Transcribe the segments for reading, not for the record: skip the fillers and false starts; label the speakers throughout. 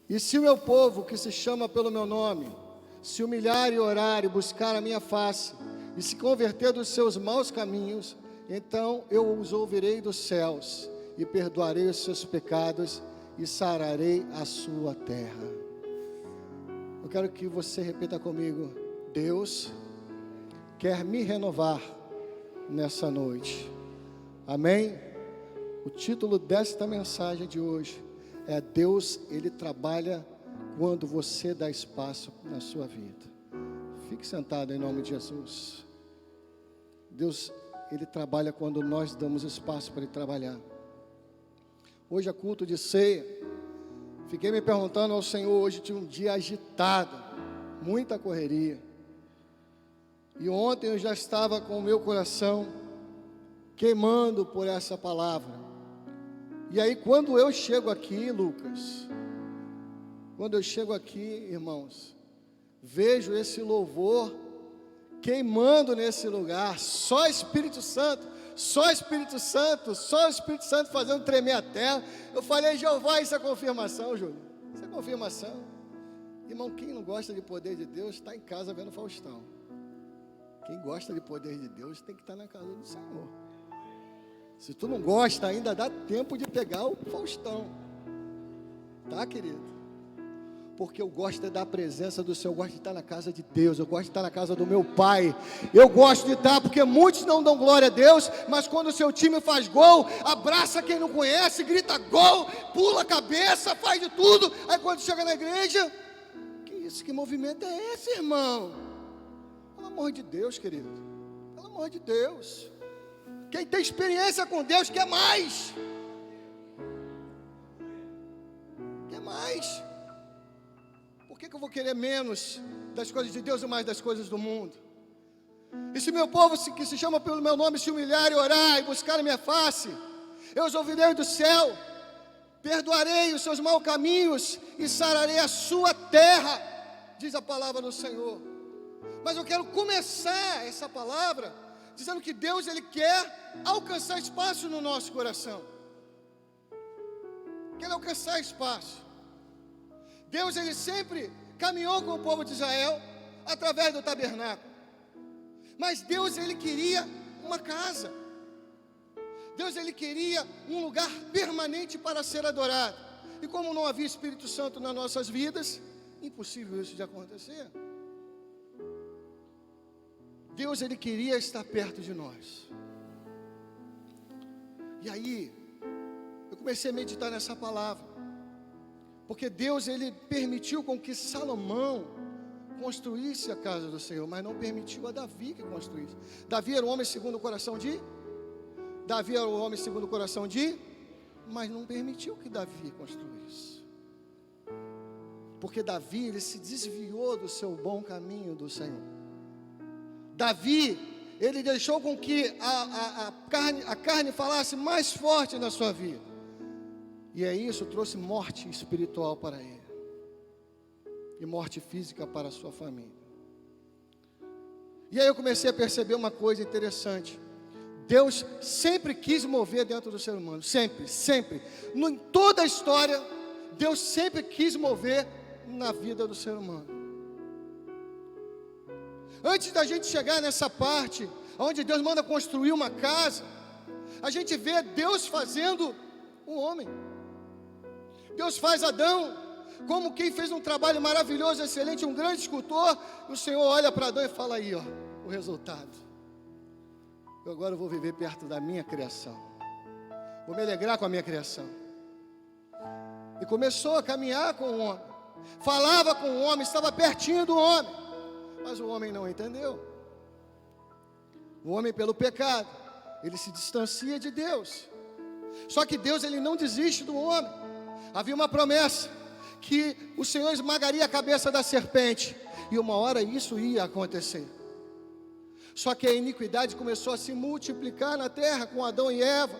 Speaker 1: E se o meu povo, que se chama pelo meu nome, se humilhar e orar e buscar a minha face, e se converter dos seus maus caminhos, então eu os ouvirei dos céus, e perdoarei os seus pecados, e sararei a sua terra. Eu quero que você repita comigo: Deus quer me renovar nessa noite. Amém? O título desta mensagem de hoje é: Deus, Ele trabalha quando você dá espaço na sua vida. Fique sentado em nome de Jesus. Deus, Ele trabalha quando nós damos espaço para Ele trabalhar. Hoje é culto de ceia. Fiquei me perguntando ao Senhor, hoje tive um dia agitado, muita correria. E ontem eu já estava com o meu coração queimando por essa palavra. E aí quando eu chego aqui, Lucas, quando eu chego aqui, irmãos, vejo esse louvor queimando nesse lugar, só Espírito Santo, só Espírito Santo, só o Espírito Santo fazendo tremer a terra. Eu falei: Jeová, isso é confirmação, Júlio, isso é confirmação. Irmão, quem não gosta de poder de Deus, está em casa vendo Faustão. Quem gosta de poder de Deus tem que estar na casa do Senhor. Se tu não gosta, ainda dá tempo de pegar o Faustão, tá, querido? Porque eu gosto da presença do Senhor, eu gosto de estar na casa de Deus, eu gosto de estar na casa do meu Pai. Eu gosto de estar, porque muitos não dão glória a Deus, mas quando o seu time faz gol, abraça quem não conhece, grita gol, pula a cabeça, faz de tudo. Aí quando chega na igreja, que isso, que movimento é esse, irmão? Pelo amor de Deus, querido, pelo amor de Deus. Quem tem experiência com Deus quer mais. Quer mais. Por que eu vou querer menos das coisas de Deus e mais das coisas do mundo? E se meu povo que se chama pelo meu nome se humilhar e orar e buscar a minha face, eu os ouvirei do céu, perdoarei os seus maus caminhos e sararei a sua terra, diz a palavra do Senhor. Mas eu quero começar essa palavra dizendo que Deus, Ele quer alcançar espaço no nosso coração. Quer alcançar espaço. Deus, Ele sempre caminhou com o povo de Israel através do tabernáculo. Mas Deus, Ele queria uma casa. Deus, Ele queria um lugar permanente para ser adorado. E como não havia Espírito Santo nas nossas vidas, impossível isso de acontecer. Deus, Ele queria estar perto de nós. E aí, eu comecei a meditar nessa palavra. Porque Deus, Ele permitiu com que Salomão construísse a casa do Senhor, mas não permitiu a Davi que construísse. Davi era o homem segundo o coração de? Davi era o homem segundo o coração de? Mas não permitiu que Davi construísse. Porque Davi, ele se desviou do seu bom caminho do Senhor. Davi, ele deixou com que a carne falasse mais forte na sua vida. E aí isso trouxe morte espiritual para ele. E morte física para a sua família. E aí eu comecei a perceber uma coisa interessante. Deus sempre quis mover dentro do ser humano. Sempre, sempre. Em toda a história, Deus sempre quis mover na vida do ser humano. Antes da gente chegar nessa parte, onde Deus manda construir uma casa, a gente vê Deus fazendo um homem. Deus faz Adão como quem fez um trabalho maravilhoso, excelente, um grande escultor. O Senhor olha para Adão e fala: aí, ó, o resultado. Eu agora vou viver perto da minha criação. Vou me alegrar com a minha criação. E começou a caminhar com o homem. Falava com o homem, estava pertinho do homem. Mas o homem não entendeu. O homem, pelo pecado, ele se distancia de Deus. Só que Deus, Ele não desiste do homem. Havia uma promessa que o Senhor esmagaria a cabeça da serpente, e uma hora isso ia acontecer. Só que a iniquidade começou a se multiplicar na terra com Adão e Eva.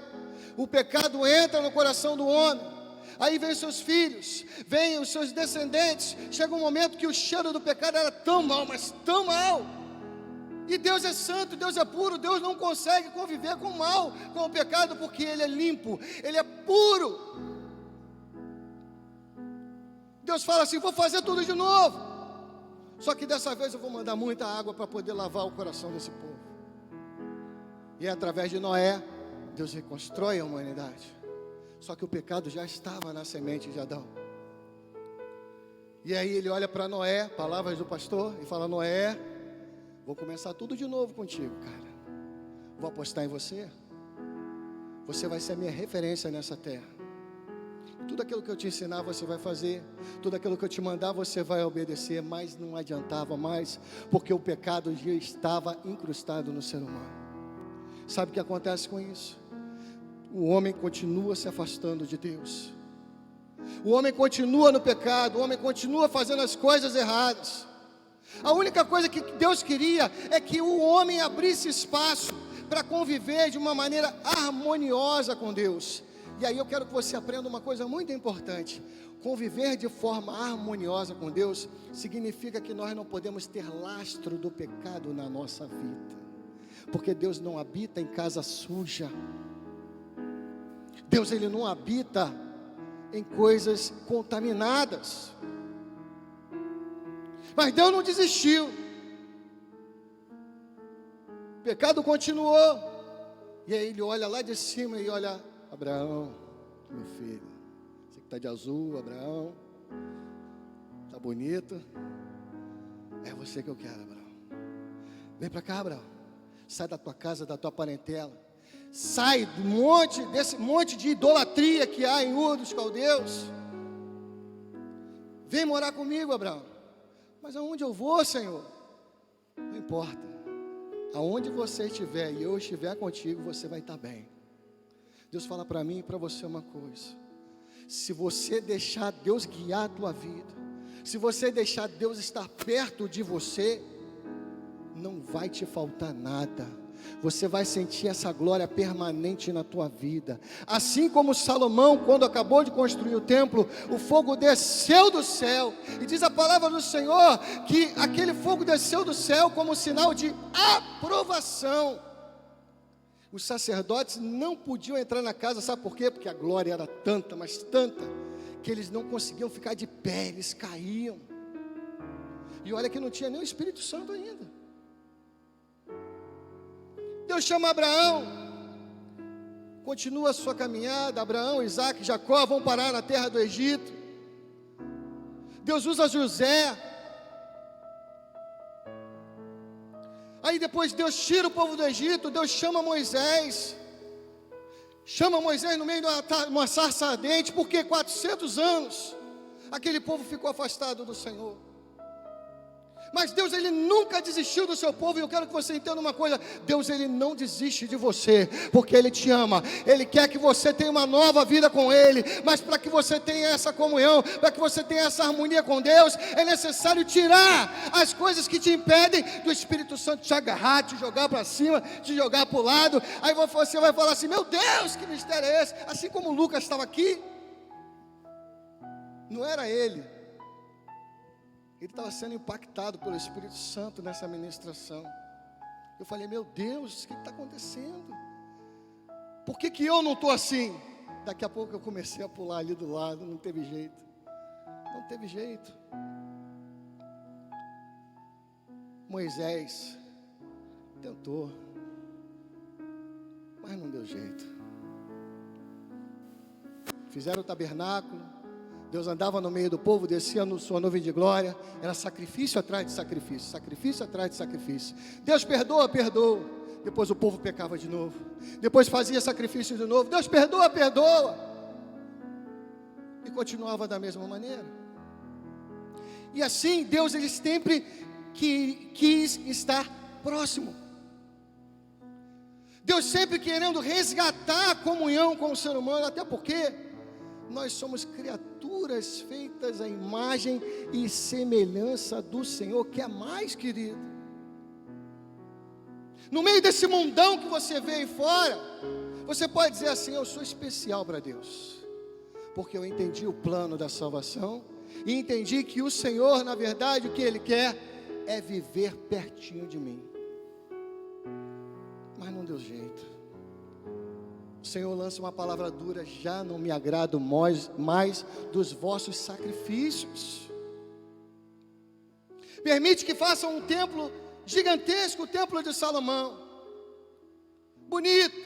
Speaker 1: O pecado entra no coração do homem. Aí vem seus filhos, vem os seus descendentes. Chega um momento que o cheiro do pecado era tão mal, mas tão mal. E Deus é santo, Deus é puro. Deus não consegue conviver com o mal, com o pecado, porque Ele é limpo, Ele é puro. Deus fala assim: vou fazer tudo de novo. Só que dessa vez eu vou mandar muita água para poder lavar o coração desse povo. E através de Noé, Deus reconstrói a humanidade. Só que o pecado já estava na semente de Adão. E aí ele olha para Noé, palavras do pastor, e fala: Noé, vou começar tudo de novo contigo, cara. Vou apostar em você. Você vai ser a minha referência nessa terra. Tudo aquilo que eu te ensinar você vai fazer. Tudo aquilo que eu te mandar você vai obedecer. Mas não adiantava mais, porque o pecado já estava incrustado no ser humano. Sabe o que acontece com isso? O homem continua se afastando de Deus. O homem continua no pecado. O homem continua fazendo as coisas erradas. A única coisa que Deus queria é que o homem abrisse espaço para conviver de uma maneira harmoniosa com Deus. E aí eu quero que você aprenda uma coisa muito importante. Conviver de forma harmoniosa com Deus significa que nós não podemos ter lastro do pecado na nossa vida, porque Deus não habita em casa suja. Deus, Ele não habita em coisas contaminadas. Mas Deus não desistiu. O pecado continuou. E aí Ele olha lá de cima e olha: Abraão, meu filho, você que está de azul, Abraão, está bonito, é você que eu quero, Abraão. Vem para cá, Abraão. Sai da tua casa, da tua parentela. Sai desse monte de idolatria que há em Ur dos Caldeus. Vem morar comigo, Abraão. Mas aonde eu vou, Senhor? Não importa. Aonde você estiver e eu estiver contigo, você vai estar bem. Deus fala para mim e para você uma coisa: se você deixar Deus guiar a tua vida, se você deixar Deus estar perto de você, não vai te faltar nada. Você vai sentir essa glória permanente na tua vida. Assim como Salomão, quando acabou de construir o templo, o fogo desceu do céu, e diz a palavra do Senhor que aquele fogo desceu do céu como sinal de aprovação. Os sacerdotes não podiam entrar na casa, sabe por quê? Porque a glória era tanta, mas tanta, que eles não conseguiam ficar de pé, eles caíam. E olha que não tinha nem o Espírito Santo ainda. Deus chama Abraão, continua a sua caminhada. Abraão, Isaac, Jacó vão parar na terra do Egito. Deus usa José. Aí depois Deus tira o povo do Egito. Deus chama Moisés. Chama Moisés no meio de uma sarça ardente, porque 400 anos aquele povo ficou afastado do Senhor. Mas Deus, Ele nunca desistiu do seu povo. E eu quero que você entenda uma coisa: Deus, Ele não desiste de você, porque Ele te ama. Ele quer que você tenha uma nova vida com Ele. Mas para que você tenha essa comunhão, para que você tenha essa harmonia com Deus, é necessário tirar as coisas que te impedem do Espírito Santo te agarrar, te jogar para cima, te jogar para o lado. Aí você vai falar assim: meu Deus, que mistério é esse? Assim como Lucas estava aqui, não era ele estava sendo impactado pelo Espírito Santo nessa ministração. Eu falei: meu Deus, o que está acontecendo? Por que eu não estou assim? Daqui a pouco eu comecei a pular ali do lado. Não teve jeito. Não teve jeito. Moisés tentou, mas não deu jeito. Fizeram o tabernáculo. Deus andava no meio do povo, descia no sua nuvem de glória. Era sacrifício atrás de sacrifício, sacrifício atrás de sacrifício. Deus perdoa, perdoa. Depois o povo pecava de novo. Depois fazia sacrifício de novo. Deus perdoa, perdoa. E continuava da mesma maneira. E assim Deus, Ele sempre quis estar próximo. Deus sempre querendo resgatar a comunhão com o ser humano, até porque nós somos criaturas feitas à imagem e semelhança do Senhor, que é mais querido. No meio desse mundão que você vê aí fora, você pode dizer assim: eu sou especial para Deus, porque eu entendi o plano da salvação, e entendi que o Senhor, na verdade, o que Ele quer é viver pertinho de mim. Mas não deu jeito. Senhor lança uma palavra dura: já não me agrado mais dos vossos sacrifícios. Permite que façam um templo gigantesco, o templo de Salomão, bonito,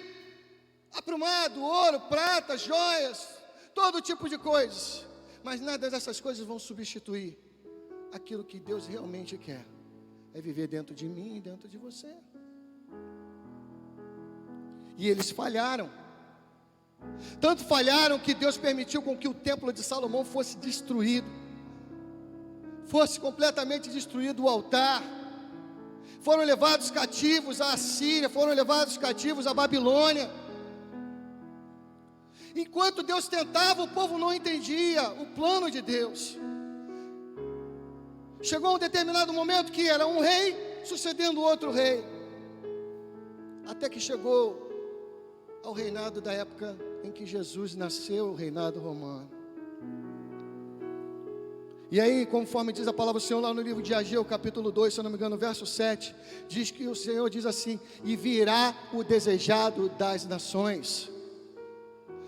Speaker 1: aprumado, ouro, prata, joias, todo tipo de coisas, mas nada dessas coisas vão substituir aquilo que Deus realmente quer, é viver dentro de mim e dentro de você. E eles falharam, tanto falharam que Deus permitiu com que o templo de Salomão fosse destruído, fosse completamente destruído o altar. Foram levados cativos à Assíria, foram levados cativos à Babilônia. Enquanto Deus tentava, o povo não entendia o plano de Deus. Chegou um determinado momento que era um rei sucedendo outro rei, até que chegou ao reinado da época em que Jesus nasceu, o reinado romano. E aí, conforme diz a palavra do Senhor lá no livro de Ageu, capítulo 2, se eu não me engano, verso 7, diz que o Senhor diz assim: e virá o desejado das nações.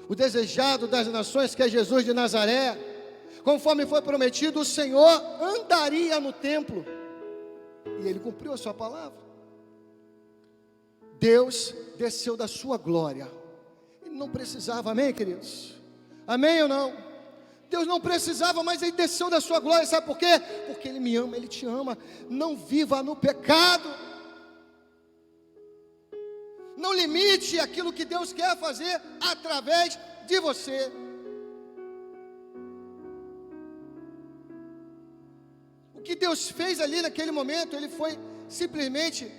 Speaker 1: O desejado das nações, que é Jesus de Nazaré, conforme foi prometido, o Senhor andaria no templo, e Ele cumpriu a sua palavra. Deus desceu da sua glória, Ele não precisava, amém, queridos? Amém ou não? Deus não precisava, mas Ele desceu da sua glória, sabe por quê? Porque Ele me ama, Ele te ama. Não viva no pecado, não limite aquilo que Deus quer fazer através de você. O que Deus fez ali naquele momento, Ele foi simplesmente,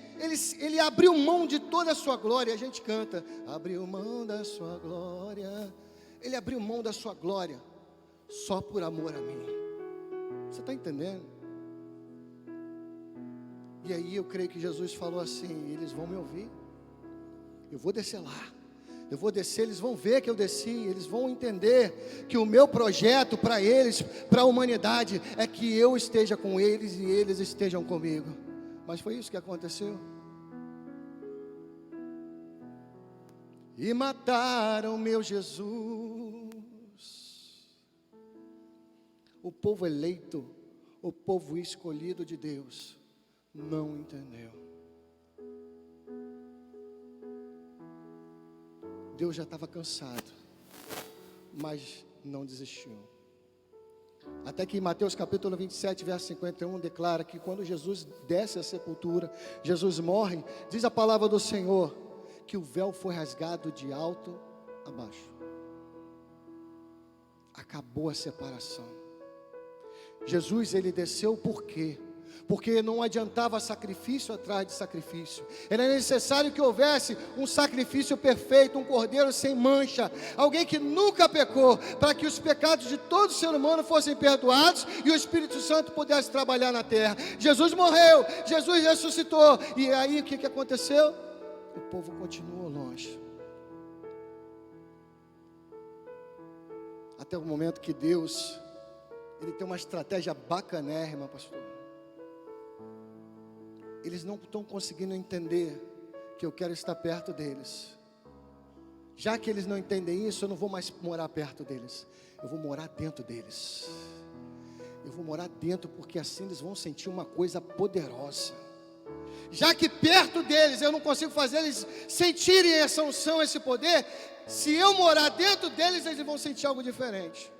Speaker 1: Ele abriu mão de toda a sua glória. A gente canta: abriu mão da sua glória. Ele abriu mão da sua glória só por amor a mim. Você está entendendo? E aí eu creio que Jesus falou assim: eles vão me ouvir, eu vou descer lá, eu vou descer, eles vão ver que eu desci, eles vão entender que o meu projeto para eles, para a humanidade, é que eu esteja com eles e eles estejam comigo. Mas foi isso que aconteceu. E mataram meu Jesus. O povo eleito, o povo escolhido de Deus, não entendeu. Deus já estava cansado, mas não desistiu. Até que em Mateus capítulo 27, verso 51, declara que quando Jesus desce à sepultura, Jesus morre, diz a palavra do Senhor, que o véu foi rasgado de alto a baixo. Acabou a separação. Jesus, Ele desceu por quê? Porque não adiantava sacrifício atrás de sacrifício. Era necessário que houvesse um sacrifício perfeito, um cordeiro sem mancha, alguém que nunca pecou, para que os pecados de todo ser humano fossem perdoados e o Espírito Santo pudesse trabalhar na terra. Jesus morreu, Jesus ressuscitou, e aí o que aconteceu? O povo continuou longe, até o momento que Deus, Ele tem uma estratégia bacanérrima, pastor. Eles não estão conseguindo entender que eu quero estar perto deles. Já que eles não entendem isso, eu não vou mais morar perto deles, eu vou morar dentro deles. Eu vou morar dentro, porque assim eles vão sentir uma coisa poderosa. Já que perto deles eu não consigo fazer eles sentirem essa unção, esse poder, se eu morar dentro deles, eles vão sentir algo diferente.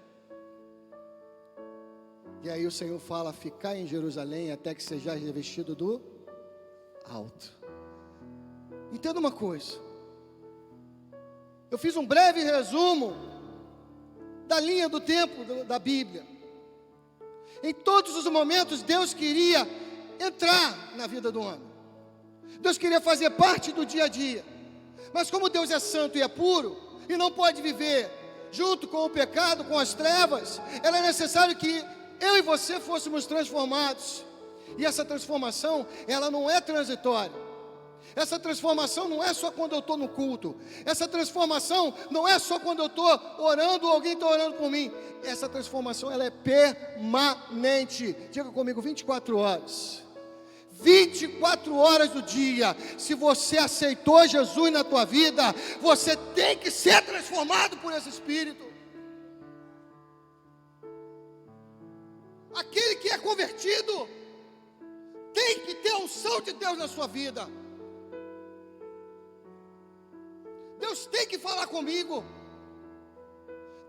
Speaker 1: E aí o Senhor fala: ficar em Jerusalém até que sejais revestido do alto. Entenda uma coisa, eu fiz um breve resumo da linha do tempo da Bíblia. Em todos os momentos Deus queria entrar na vida do homem, Deus queria fazer parte do dia a dia. Mas como Deus é santo e é puro, e não pode viver junto com o pecado, com as trevas, era necessário que eu e você fôssemos transformados. E essa transformação, ela não é transitória. Essa transformação não é só quando eu estou no culto. Essa transformação não é só quando eu estou orando ou alguém está orando por mim. Essa transformação, ela é permanente. Diga comigo, 24 horas. 24 horas do dia. Se você aceitou Jesus na tua vida, você tem que ser transformado por esse Espírito. Aquele que é convertido tem que ter a unção de Deus na sua vida. Deus tem que falar comigo.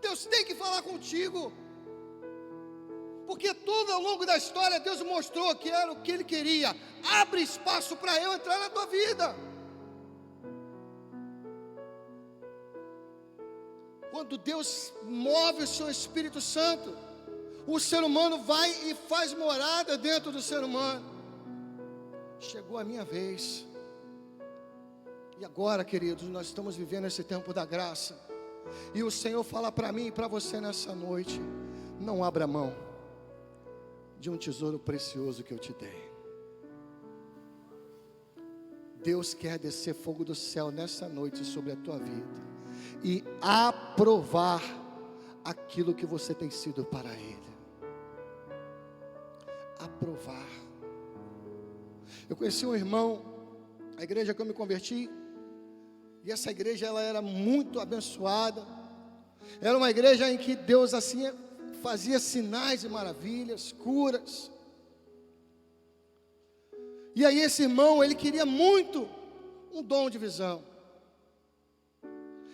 Speaker 1: Deus tem que falar contigo. Porque todo ao longo da história Deus mostrou que era o que Ele queria. Abre espaço para eu entrar na tua vida. Quando Deus move o seu Espírito Santo, o ser humano vai e faz morada dentro do ser humano. Chegou a minha vez. E agora, queridos, nós estamos vivendo esse tempo da graça. E o Senhor fala para mim e para você nessa noite: não abra mão de um tesouro precioso que eu te dei. Deus quer descer fogo do céu nessa noite sobre a tua vida e aprovar aquilo que você tem sido para Ele. Aprovar. Eu conheci um irmão, a igreja que eu me converti, e essa igreja ela era muito abençoada. Era uma igreja em que Deus assim fazia sinais e maravilhas, curas. E aí esse irmão, ele queria muito um dom de visão.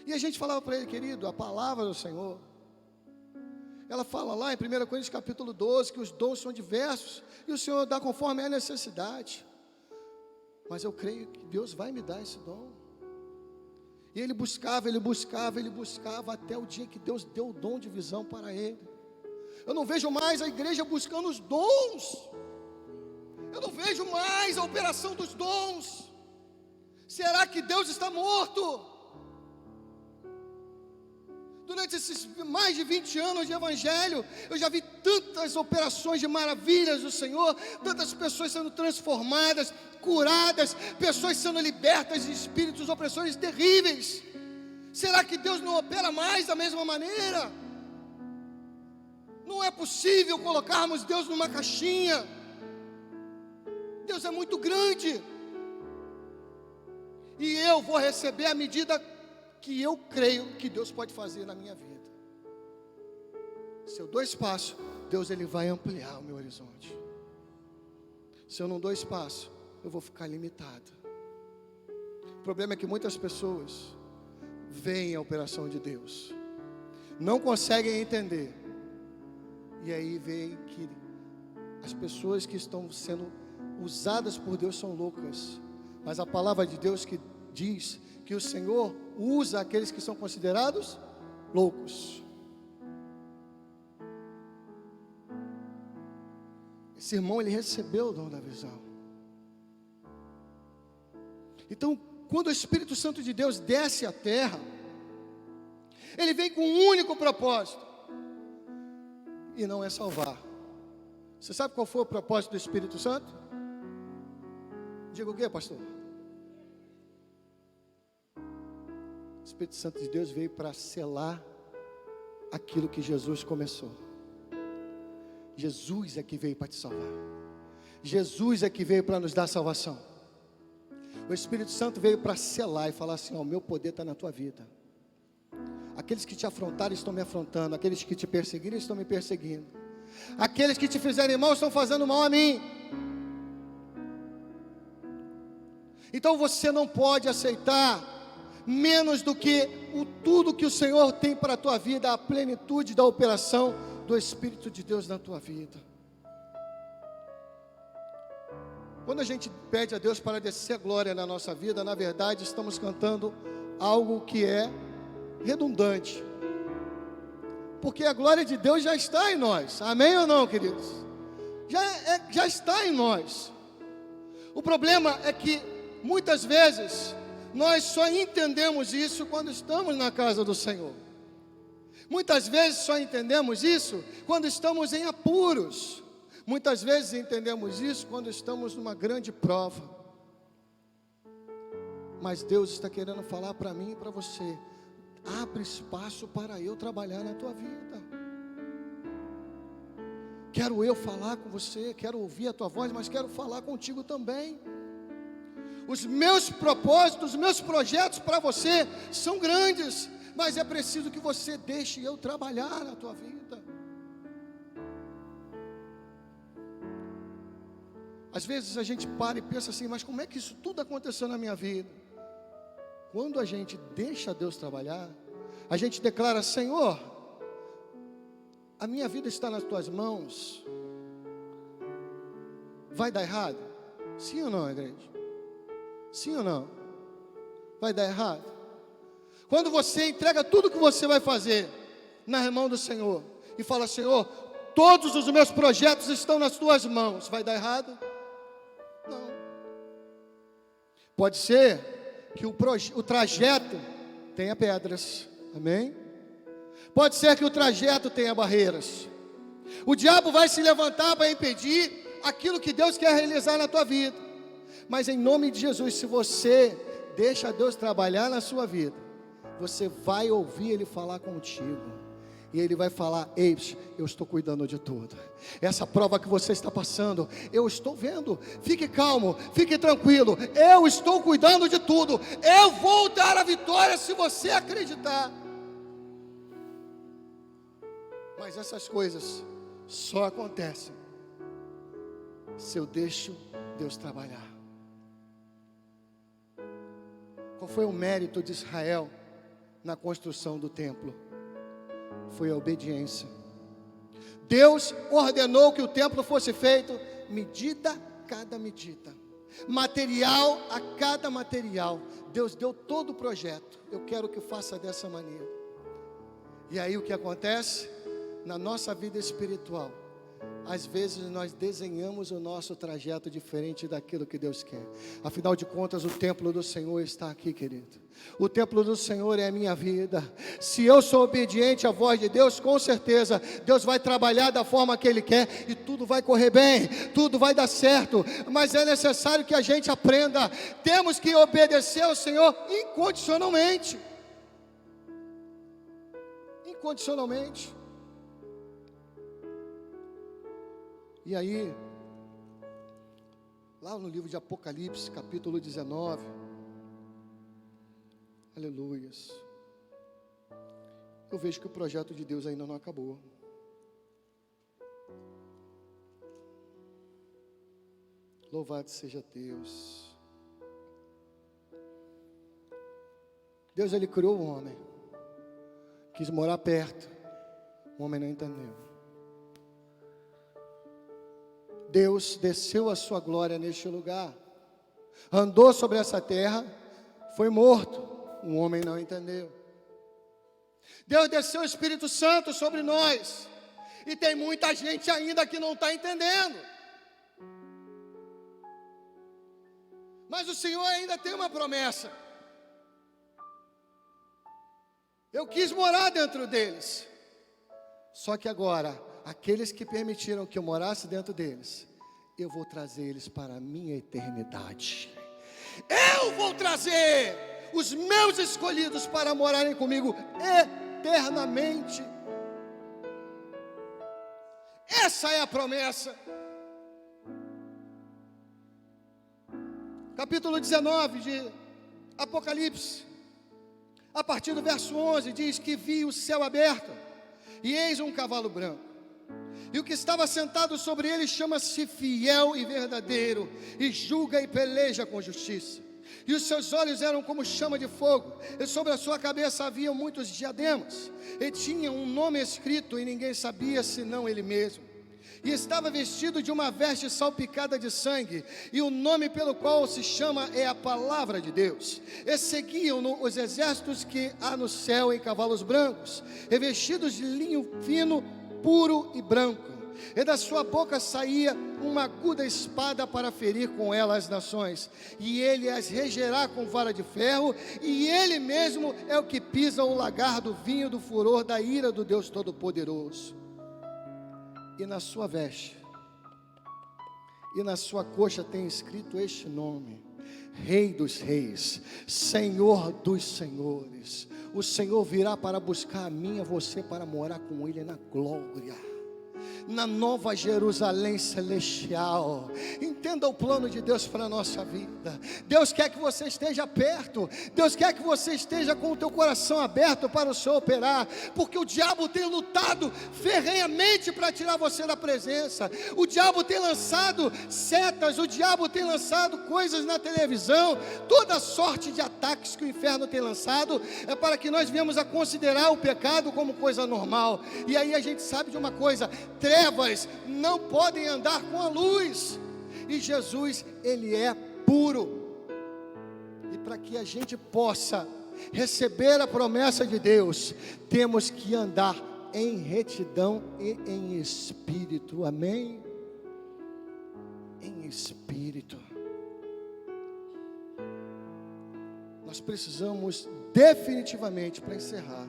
Speaker 1: E a gente falava para ele: querido, a palavra do Senhor, ela fala lá em 1 Coríntios capítulo 12, que os dons são diversos, e o Senhor dá conforme a necessidade. Mas eu creio que Deus vai me dar esse dom. E ele buscava, até o dia que Deus deu o dom de visão para ele. Eu não vejo mais a igreja buscando os dons. Eu não vejo mais a operação dos dons. Será que Deus está morto? Durante esses mais de 20 anos de evangelho, eu já vi tantas operações de maravilhas do Senhor, tantas pessoas sendo transformadas, curadas, pessoas sendo libertas de espíritos opressores terríveis. Será que Deus não opera mais da mesma maneira? Não é possível colocarmos Deus numa caixinha. Deus é muito grande. E eu vou receber a medida que eu creio que Deus pode fazer na minha vida. Se eu dou espaço, Deus ele vai ampliar o meu horizonte. Se eu não dou espaço, eu vou ficar limitado. O problema é que muitas pessoas veem a operação de Deus, não conseguem entender, e aí veem que as pessoas que estão sendo usadas por Deus são loucas. Mas a palavra de Deus que diz que o Senhor usa aqueles que são considerados loucos. Esse irmão, ele recebeu o dom da visão. Então, quando o Espírito Santo de Deus desce à terra, ele vem com um único propósito, e não é salvar. Você sabe qual foi o propósito do Espírito Santo? Diga o quê, pastor? O Espírito Santo de Deus veio para selar aquilo que Jesus começou. Jesus é que veio para te salvar. Jesus é que veio para nos dar salvação. O Espírito Santo veio para selar e falar assim: ó, o meu poder está na tua vida. Aqueles que te afrontaram estão me afrontando. Aqueles que te perseguiram estão me perseguindo. Aqueles que te fizerem mal estão fazendo mal a mim. Então você não pode aceitar menos do que tudo que o Senhor tem para a tua vida, a plenitude da operação do Espírito de Deus na tua vida. Quando a gente pede a Deus para descer glória na nossa vida, na verdade estamos cantando algo que é redundante, porque a glória de Deus já está em nós. Amém ou não, queridos? Já está em nós. O problema é que muitas vezes nós só entendemos isso quando estamos na casa do Senhor. Muitas vezes só entendemos isso quando estamos em apuros. Muitas vezes entendemos isso quando estamos numa grande prova. Mas Deus está querendo falar para mim e para você: abre espaço para eu trabalhar na tua vida. Quero eu falar com você, quero ouvir a tua voz, mas quero falar contigo também. Os meus propósitos, os meus projetos para você são grandes, mas é preciso que você deixe eu trabalhar na tua vida. Às vezes a gente para e pensa assim, mas como é que isso tudo aconteceu na minha vida? Quando a gente deixa Deus trabalhar, a gente declara: Senhor, a minha vida está nas tuas mãos. Vai dar errado? Sim ou não, igreja? Sim ou não? Vai dar errado? Quando você entrega tudo que você vai fazer na mão do Senhor e fala: Senhor, todos os meus projetos estão nas tuas mãos, vai dar errado? Não. Pode ser que o trajeto tenha pedras, amém? Pode ser que o trajeto tenha barreiras. O diabo vai se levantar para impedir aquilo que Deus quer realizar na tua vida. Mas em nome de Jesus, se você deixa Deus trabalhar na sua vida, você vai ouvir Ele falar contigo. E Ele vai falar: ei, eu estou cuidando de tudo. Essa prova que você está passando, eu estou vendo. Fique calmo, fique tranquilo. Eu estou cuidando de tudo. Eu vou dar a vitória se você acreditar. Mas essas coisas só acontecem se eu deixo Deus trabalhar. Qual foi o mérito de Israel na construção do templo? Foi a obediência. Deus ordenou que o templo fosse feito medida a cada medida, material a cada material. Deus deu todo o projeto. Eu quero que faça dessa maneira. E aí o que acontece? Na nossa vida espiritual, às vezes nós desenhamos o nosso trajeto diferente daquilo que Deus quer. Afinal de contas, o templo do Senhor está aqui, querido. O templo do Senhor é a minha vida. Se eu sou obediente à voz de Deus, com certeza Deus vai trabalhar da forma que Ele quer e tudo vai correr bem, tudo vai dar certo. Mas é necessário que a gente aprenda. Temos que obedecer ao Senhor incondicionalmente. Incondicionalmente. E aí, lá no livro de Apocalipse, capítulo 19, aleluias, eu vejo que o projeto de Deus ainda não acabou. Louvado seja Deus. Deus, Ele criou o homem, quis morar perto, o homem não entendeu. Deus desceu a sua glória neste lugar, andou sobre essa terra, foi morto, um homem não entendeu. Deus desceu o Espírito Santo sobre nós, e tem muita gente ainda que não está entendendo. Mas o Senhor ainda tem uma promessa. Eu quis morar dentro deles, só que agora, aqueles que permitiram que eu morasse dentro deles, eu vou trazer eles para a minha eternidade. Eu vou trazer os meus escolhidos para morarem comigo eternamente. Essa é a promessa. Capítulo 19 de Apocalipse, a partir do verso 11, diz que vi o céu aberto, e eis um cavalo branco. E o que estava sentado sobre ele chama-se Fiel e Verdadeiro, e julga e peleja com justiça. E os seus olhos eram como chama de fogo, e sobre a sua cabeça havia muitos diademas, e tinha um nome escrito, e ninguém sabia senão ele mesmo. E estava vestido de uma veste salpicada de sangue, e o nome pelo qual se chama é a Palavra de Deus. E seguiam-no os exércitos que há no céu em cavalos brancos, revestidos de linho fino, puro e branco, e da sua boca saía uma aguda espada para ferir com ela as nações, e ele as regerá com vara de ferro, e ele mesmo é o que pisa o lagar do vinho do furor da ira do Deus Todo-Poderoso. E na sua veste e na sua coxa tem escrito este nome: Rei dos Reis, Senhor dos Senhores. O Senhor virá para buscar a mim e a você para morar com Ele na glória. na Nova Jerusalém celestial. Entenda o plano de Deus para a nossa vida. Deus quer que você esteja perto, Deus quer que você esteja com o teu coração aberto para o Senhor operar, porque o diabo tem lutado ferrenhamente para tirar você da presença. O diabo tem lançado setas, o diabo tem lançado coisas na televisão, toda sorte de ataques que o inferno tem lançado, é para que nós venhamos a considerar o pecado como coisa normal. E aí a gente sabe de uma coisa: trevas não podem andar com a luz, e Jesus, Ele é puro. E para que a gente possa receber a promessa de Deus, temos que andar em retidão e em espírito, amém? Em espírito. Nós precisamos definitivamente, para encerrar,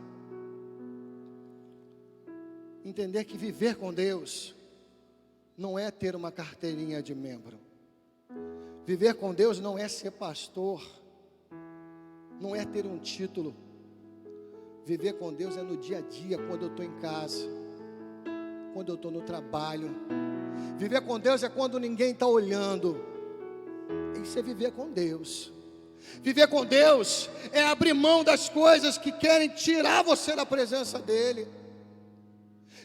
Speaker 1: entender que viver com Deus não é ter uma carteirinha de membro. Viver com Deus não é ser pastor, não é ter um título. Viver com Deus é no dia a dia, quando eu estou em casa, quando eu estou no trabalho. Viver com Deus é quando ninguém está olhando. Isso é viver com Deus. Viver com Deus é abrir mão das coisas que querem tirar você da presença dEle.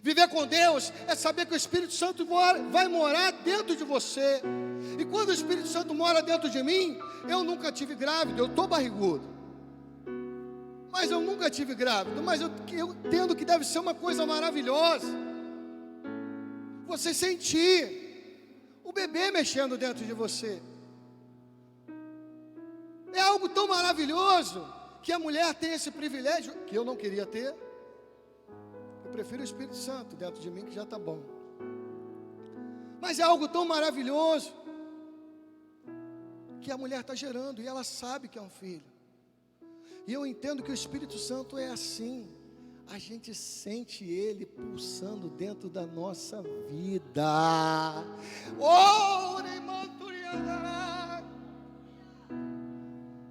Speaker 1: Viver com Deus é saber que o Espírito Santo vai morar dentro de você. E quando o Espírito Santo mora dentro de mim, eu nunca tive grávida, eu estou barrigudo, mas eu nunca tive grávida, mas eu entendo que deve ser uma coisa maravilhosa você sentir o bebê mexendo dentro de você. É algo tão maravilhoso que a mulher tem esse privilégio, que eu não queria ter. Eu prefiro o Espírito Santo dentro de mim, que já está bom. Mas é algo tão maravilhoso que a mulher está gerando e ela sabe que é um filho. E eu entendo que o Espírito Santo é assim. A gente sente ele pulsando dentro da nossa vida.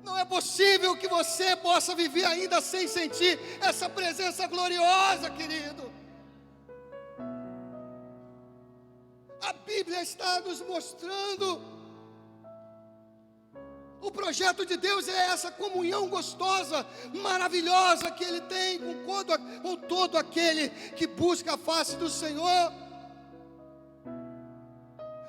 Speaker 1: Não é possível que você possa viver ainda sem sentir essa presença gloriosa, querido. A Bíblia está nos mostrando. O projeto de Deus é essa comunhão gostosa, maravilhosa que Ele tem com todo aquele que busca a face do Senhor.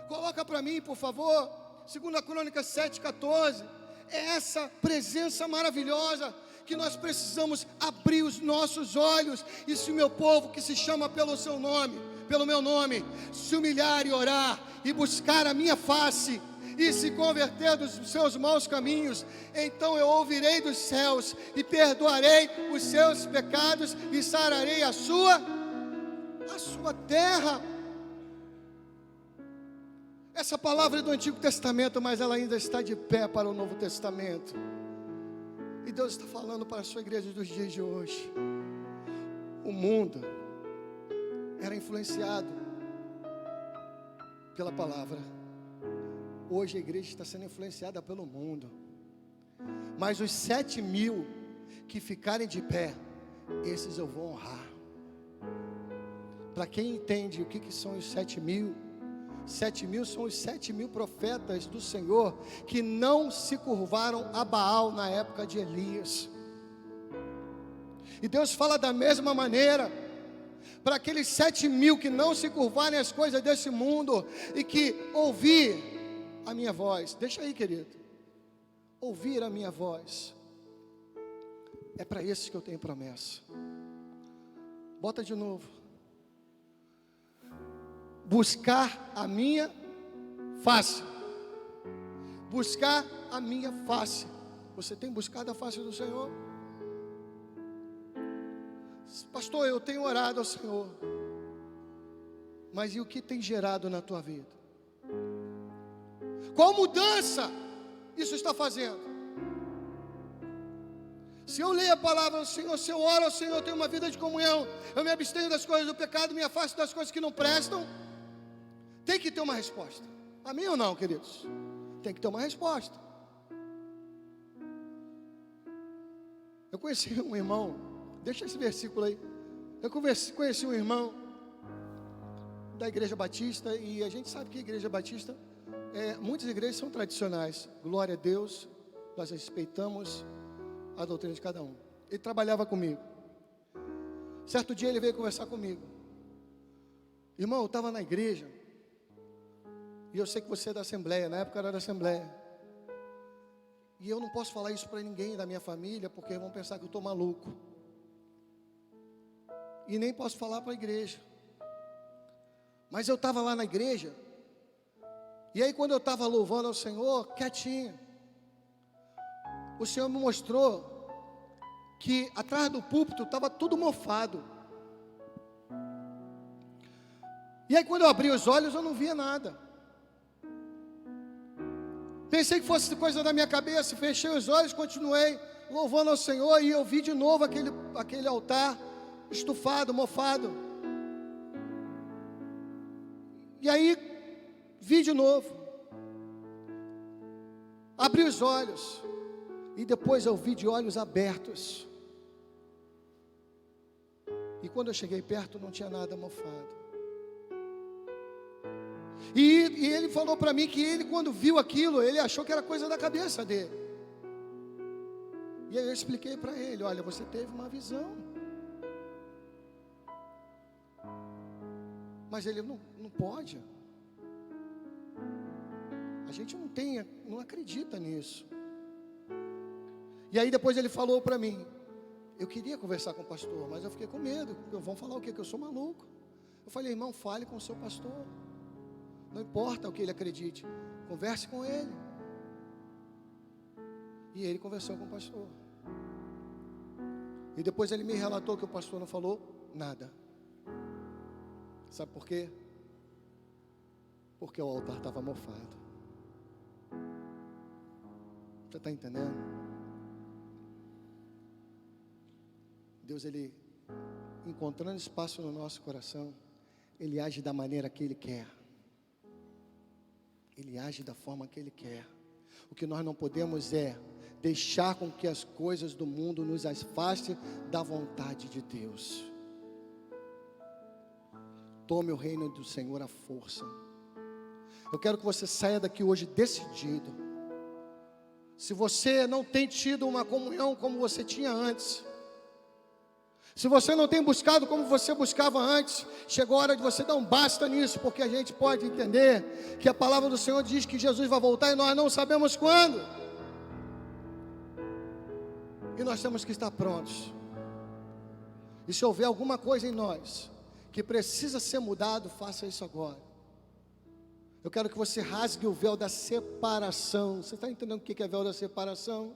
Speaker 1: Coloca para mim, por favor, 2 Crônicas 7,14. É essa presença maravilhosa que nós precisamos abrir os nossos olhos. E se o meu povo, que se chama pelo seu nome, pelo meu nome, se humilhar e orar e buscar a minha face e se converter dos seus maus caminhos, então eu ouvirei dos céus e perdoarei os seus pecados e sararei a sua terra. Essa palavra é do Antigo Testamento, mas ela ainda está de pé para o Novo Testamento. E Deus está falando para a sua igreja dos dias de hoje. O mundo era influenciado pela palavra. Hoje a igreja está sendo influenciada pelo mundo. Mas os 7.000 que ficarem de pé, esses eu vou honrar. Para quem entende o que são os 7.000, 7.000 são os 7.000 profetas do Senhor que não se curvaram a Baal na época de Elias. E Deus fala da mesma maneira para aqueles 7.000 que não se curvarem às coisas desse mundo e que ouvir a minha voz. Deixa aí, querido. Ouvir a minha voz. É para esses que eu tenho promessa. Bota de novo. Buscar a minha face. Buscar a minha face. Você tem buscado a face do Senhor? Pastor, eu tenho orado ao Senhor. Mas e o que tem gerado na tua vida? Qual mudança isso está fazendo? Se eu leio a palavra do Senhor, se eu oro ao Senhor, eu tenho uma vida de comunhão, eu me abstenho das coisas do pecado, me afasto das coisas que não prestam, tem que ter uma resposta. Amém ou não, queridos? Tem que ter uma resposta. Eu conheci um irmão, deixa esse versículo aí. Eu conheci um irmão da Igreja Batista, e a gente sabe que a Igreja Batista, muitas igrejas são tradicionais. Glória a Deus, nós respeitamos a doutrina de cada um. Ele trabalhava comigo. Certo dia ele veio conversar comigo. Irmão, eu estava na igreja, e eu sei que você é da Assembleia, na época eu era da Assembleia. E eu não posso falar isso para ninguém da minha família, porque vão pensar que eu estou maluco. E nem posso falar para a igreja. Mas eu estava lá na igreja, e aí quando eu estava louvando ao Senhor, quietinho, o Senhor me mostrou que atrás do púlpito estava tudo mofado. E aí quando eu abri os olhos, eu não via nada. Pensei que fosse coisa da minha cabeça, fechei os olhos, continuei louvando ao Senhor, e eu vi de novo aquele altar estufado, mofado. E aí, vi de novo, abri os olhos, e depois eu vi de olhos abertos. E quando eu cheguei perto, não tinha nada mofado. E ele falou para mim que ele, quando viu aquilo, ele achou que era coisa da cabeça dele. E aí eu expliquei para ele: olha, você teve uma visão. Mas ele não pode. A gente não acredita nisso. E aí depois ele falou para mim: eu queria conversar com o pastor, mas eu fiquei com medo. Vão falar o quê? Que eu sou maluco. Eu falei: irmão, fale com o seu pastor. Não importa o que ele acredite, converse com ele. E ele conversou com o pastor. E depois ele me relatou que o pastor não falou nada. Sabe por quê? Porque o altar estava mofado. Você está entendendo? Deus, Ele, encontrando espaço no nosso coração, Ele age da maneira que Ele quer. Ele age da forma que Ele quer. O que nós não podemos é deixar com que as coisas do mundo nos afastem da vontade de Deus. Tome o reino do Senhor à força. Eu quero que você saia daqui hoje decidido. Se você não tem tido uma comunhão como você tinha antes, se você não tem buscado como você buscava antes, chegou a hora de você dar um basta nisso, porque a gente pode entender que a palavra do Senhor diz que Jesus vai voltar e nós não sabemos quando. E nós temos que estar prontos. E se houver alguma coisa em nós que precisa ser mudado, faça isso agora. Eu quero que você rasgue o véu da separação. Você está entendendo o que é véu da separação?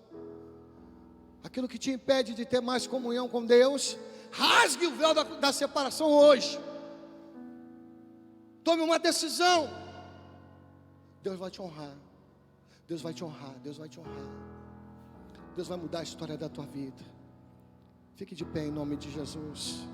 Speaker 1: Aquilo que te impede de ter mais comunhão com Deus, rasgue o véu da separação hoje. Tome uma decisão. Deus vai te honrar. Deus vai te honrar. Deus vai te honrar. Deus vai mudar a história da tua vida. Fique de pé em nome de Jesus.